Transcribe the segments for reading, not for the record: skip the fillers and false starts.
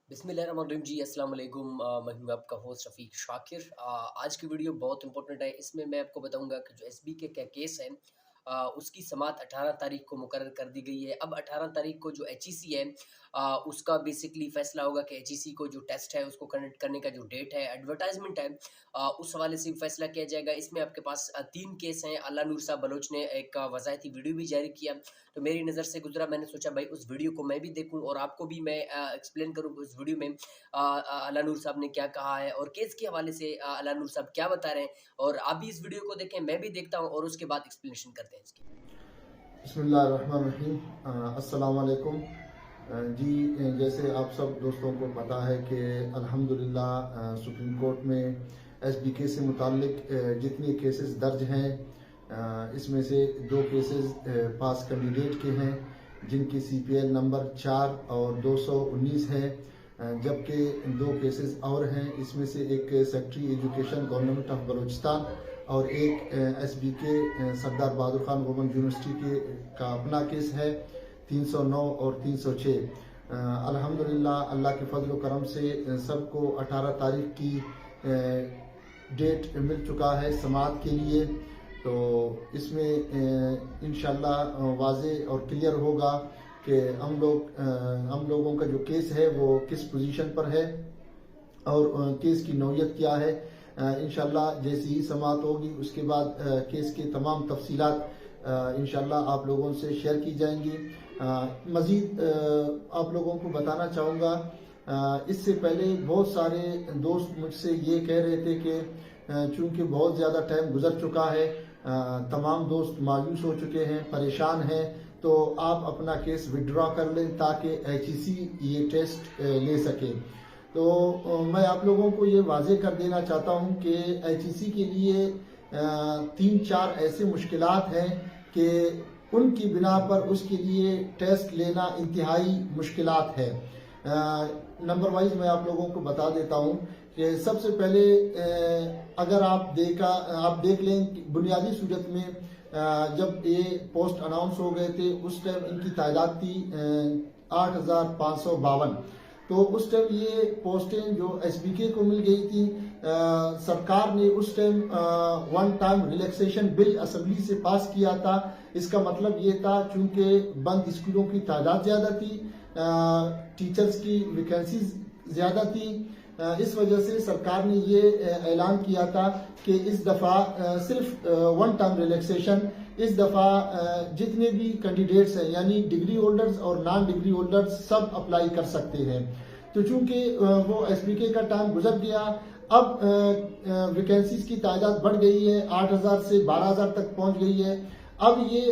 बिस्मिल्लाहिर्रहमानिर्रहीम जी अस्सलाम वालेकुम। मैं हूं आपका होस्ट रफ़ीक शाकिर। आज की वीडियो बहुत इंपॉर्टेंट है। इसमें मैं आपको बताऊंगा कि जो एसबीके का केस है उसकी समाअत 18 तारीख को मुकर्रर कर दी गई है। अब 18 तारीख को जो एचईसी है उसका बेसिकली फैसला होगा कि एचईसी को जो टेस्ट है उसको कंडक्ट करने का जो डेट है, एडवर्टाइजमेंट है, उस हवाले से भी फैसला किया जाएगा। इसमें आपके पास 3 केस हैं। अल्लाह नूर साहब बलोच ने एक वज़ाहती वीडियो भी जारी किया, तो मेरी नज़र से गुजरा, मैंने सोचा भाई उस वीडियो को मैं भी देखूं और आपको भी मैं एक्सप्लेन करूं उस वीडियो में अल्लाह नूर साहब ने क्या कहा है और केस के हवाले से अल्लाह नूर साहब क्या बता रहे हैं। और आप भी इस वीडियो को देखें, मैं भी देखता हूं और उसके बाद एक्सप्लेनेशन करते हैं इसकी। बिस्मिल्लाहिर्रहमानिर्रहीम। अस्सलाम वालेकुम। जी, जैसे आप सब दोस्तों को पता है कि अल्हम्दुलिल्लाह सुप्रीम कोर्ट में एसबीके से मुताल्लिक जितने केसेस दर्ज हैं इसमें से 2 केसेस पास कैंडिडेट के हैं जिनकी सीपीएल नंबर 4 और 219 है, जबकि 2 केसेस और हैं। इसमें से एक secretary education government of Balochistan और एक एसबीके सरदार बहादुर खान गवर्नमेंट यूनिवर्सिटी के का अपना केस है 309 और 306। अल्हम्दुलिल्लाह अल्लाह के फजल व करम से सबको 18 तारीख की डेट मिल चुका है समाअत के लिए। तो इसमें इंशाल्लाह वाज़े और क्लियर होगा कि हम लोगों का जो केस है वो किस पोजीशन पर है और केस की नौयत क्या है। इंशाल्लाह जैसी ही समाअत होगी उसके बाद केस के तमाम तफसीलात इंशाल्लाह आप लोगों से शेयर की जाएंगी। मज़ीद आप लोगों को बताना चाहूँगा, इससे पहले बहुत सारे दोस्त मुझसे ये कह रहे थे कि चूँकि बहुत ज़्यादा टाइम गुजर चुका है, तमाम दोस्त मायूस हो चुके हैं, परेशान हैं, तो आप अपना केस विड्रॉ कर लें ताकि एचईसी ये टेस्ट ले सके। तो मैं आप लोगों को ये वाज़े कर देना चाहता हूँ कि एचईसी के लिए 3-4 ऐसे मुश्किलात हैं कि उनकी बिना पर उसके लिए टेस्ट लेना इंतहाई मुश्किलात है। नंबर वाइज मैं आप लोगों को बता देता हूँ कि सबसे पहले अगर आप देख लें कि बुनियादी सूरत में जब ये पोस्ट अनाउंस हो गए थे उस टाइम इनकी तादाद थी 8,552। तो उस टाइम ये पोस्टें जो एसबीके को मिल गई थी, सरकार ने उस time one time relaxation bill assembly से पास किया था। इसका मतलब ये था चूंकि बंद स्कूलों की तादाद ज़्यादा थी, टीचर्स की वैकेंसीज ज़्यादा थी, इस वजह से सरकार ने ये ऐलान किया था कि इस दफ़ा सिर्फ वन टाइम रिलैक्सेशन, इस दफ़ा जितने भी कैंडिडेट्स हैं यानी डिग्री होल्डर्स और नॉन डिग्री होल्डर्स सब अप्लाई कर सकते हैं। तो चूंकि वो एसबीके का टाइम गुजर गया, अब वैकेंसीज की तादाद बढ़ गई है, 8,000 से 12,000 तक पहुंच गई है। अब ये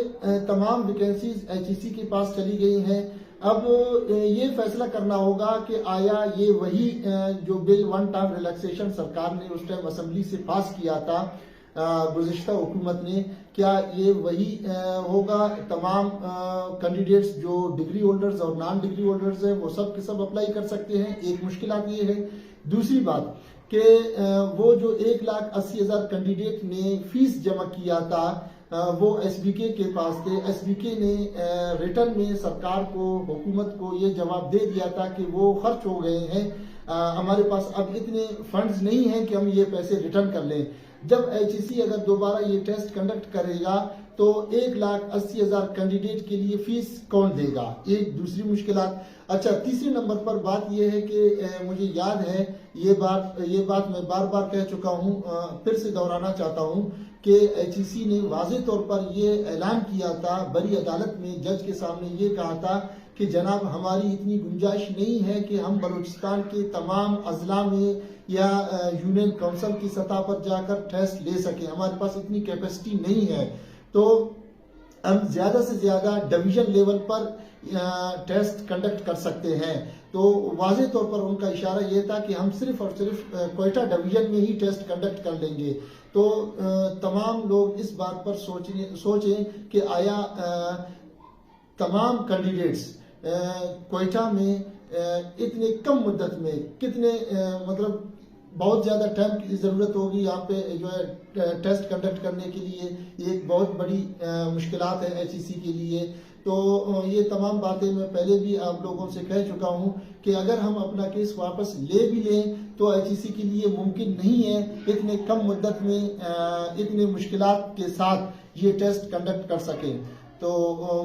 तमाम वैकेंसीज एचईसी के पास चली गई हैं। अब ये फैसला करना होगा कि आया ये वही जो बिल वन टाइम रिलैक्सेशन सरकार ने उस टाइम असेंबली से पास किया था गुज़िश्ता हुकूमत ने, क्या ये वही होगा। तमाम कैंडिडेट्स जो डिग्री होल्डर्स और नॉन डिग्री होल्डर्स हैं वो सब के सब अप्लाई कर सकते हैं। एक मुश्किलात ये है। दूसरी बात कि वो जो 1,80,000 कैंडिडेट ने फीस जमा किया था वो एसबीके के पास थे। एसबीके ने रिटर्न में सरकार को, हुकूमत को ये जवाब दे दिया था कि वो खर्च हो गए हैं, हमारे पास अब इतने फंड्स नहीं हैं कि हम ये पैसे रिटर्न कर लें। जब एचईसी अगर दोबारा ये टेस्ट कंडक्ट करेगा तो 1,80,000 कैंडिडेट के लिए फीस कौन देगा, एक दूसरी मुश्किलात। अच्छा, तीसरे नंबर पर बात यह है कि मुझे याद है ये बात मैं बार बार कह चुका हूँ, फिर से दोहराना चाहता हूँ कि एचईसी ने वाज़े तौर पर ये ऐलान किया था, बड़ी अदालत में जज के सामने ये कहा था कि जनाब हमारी इतनी गुंजाइश नहीं है कि हम बलूचिस्तान के तमाम अजला में या यूनियन काउंसिल की सतह पर जाकर टेस्ट ले सके, हमारे पास इतनी कैपेसिटी नहीं है। तो हम ज़्यादा से ज़्यादा डिवीजन लेवल पर टेस्ट कंडक्ट कर सकते हैं। तो वाज़े तौर पर उनका इशारा ये था कि हम सिर्फ और सिर्फ क्वेटा डिवीजन में ही टेस्ट कंडक्ट कर लेंगे। तो तमाम लोग इस बात पर सोचें कि आया तमाम कैंडिडेट्स क्वेटा में इतने कम मुद्दत में कितने मतलब बहुत ज़्यादा टाइम की ज़रूरत होगी यहाँ पे जो है टेस्ट कंडक्ट करने के लिए। ये एक बहुत बड़ी मुश्किलात है एचईसी के लिए। तो ये तमाम बातें मैं पहले भी आप लोगों से कह चुका हूँ کہ اگر ہم اپنا کیس واپس لے بھی لیں تو ICC کے لیے ممکن نہیں ہے اتنے کم مدت میں اتنے مشکلات کے ساتھ یہ ٹیسٹ کنڈکٹ کر سکیں. تو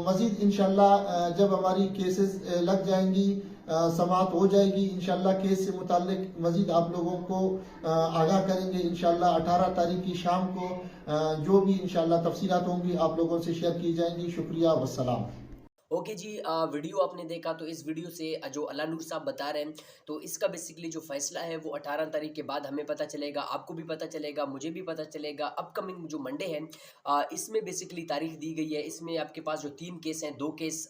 مزید انشاءاللہ جب ہماری کیسز لگ جائیں گی، سماعت ہو جائے گی، انشاءاللہ کیس سے متعلق مزید آپ لوگوں کو آگاہ کریں گے. انشاءاللہ 18 تاریخ کی شام کو جو بھی انشاءاللہ تفصیلات ہوں گی آپ لوگوں سے شیئر کی جائیں گی. شکریہ والسلام. اوکے جی، ویڈیو آپ نے دیکھا تو اس ویڈیو سے جو اللہ نور صاحب بتا رہے ہیں تو اس کا بیسیکلی جو فیصلہ ہے وہ 18 تاریخ کے بعد ہمیں پتہ چلے گا، آپ کو بھی پتہ چلے گا، مجھے بھی پتہ چلے گا. اپ کمنگ جو منڈے ہے اس میں بیسیکلی تاریخ دی گئی ہے. اس میں آپ کے پاس جو 3 کیس ہیں، 2 کیس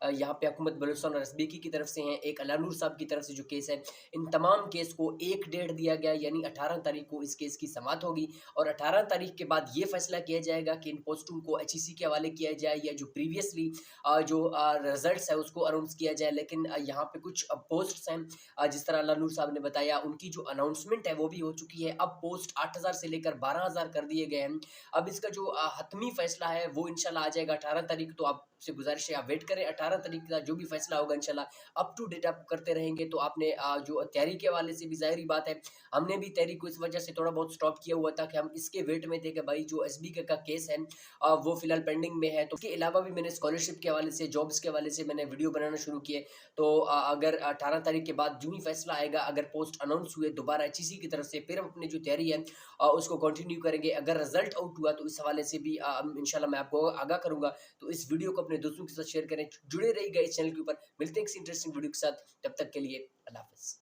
یہاں پہ حکومت بلوچستان اور SBK کی طرف سے ہیں، ایک اللہ نور صاحب کی طرف سے جو کیس ہے. ان تمام کیس کو ایک ڈیٹ دیا گیا، یعنی 18 تاریخ کو اس کیس کی سماعت ہوگی اور 18 تاریخ کے بعد یہ فیصلہ کیا جائے گا کہ ان پوسٹوں کو HEC کے حوالے کیا جائے یا جو پریویسلی جو رزلٹس ہے اس کو اناؤنس کیا جائے. لیکن یہاں پہ کچھ پوسٹس ہیں جس طرح اللہ نور صاحب نے بتایا، ان کی جو اناؤنسمنٹ ہے وہ بھی ہو چکی ہے. اب پوسٹ 8000 سے لے کر 12000 کر دیے گئے ہیں. اب اس کا جو حتمی فیصلہ ہے وہ انشاءاللہ آ جائے گا 18 تاریخ. تو آپ سے گزارش ہے آپ ویٹ کریں 18 تاریخ کا جو بھی فیصلہ ہوگا انشاءاللہ اپ ٹو ڈیٹ آپ کرتے رہیں گے. تو آپ نے جو تیاری کے حوالے سے بھی ظاہری بات ہے، ہم نے بھی تیاری کو اس وجہ سے تھوڑا بہت سٹاپ کیا ہوا تھا کہ ہم اس کے ویٹ میں تھے کہ بھائی جو SBK کا کیس ہے وہ فی الحال پینڈنگ میں ہے. تو اس کے علاوہ بھی میں نے اسکالرشپ کے حوالے سے، جابس کے حوالے سے میں نے ویڈیو بنانا شروع کیے. تو اگر 18 تاریخ کے بعد جو ہی فیصلہ آئے گا، اگر پوسٹ اناؤنس ہوئے دوبارہ HEC کی طرف سے، پھر ہم اپنی جو تیاری ہے اس کو کنٹینیو کریں گے. اگر رزلٹ آؤٹ ہوا تو اس حوالے سے بھی انشاءاللہ میں آپ کو آگاہ کروں گا. تو اس ویڈیو کو اپنے دوستوں کے ساتھ شیئر کریں، جڑے رہیے گا اس چینل کے اوپر. ملتے ہیں کسی انٹرسٹنگ ویڈیو کے ساتھ، تب تک کے لیے اللہ حافظ.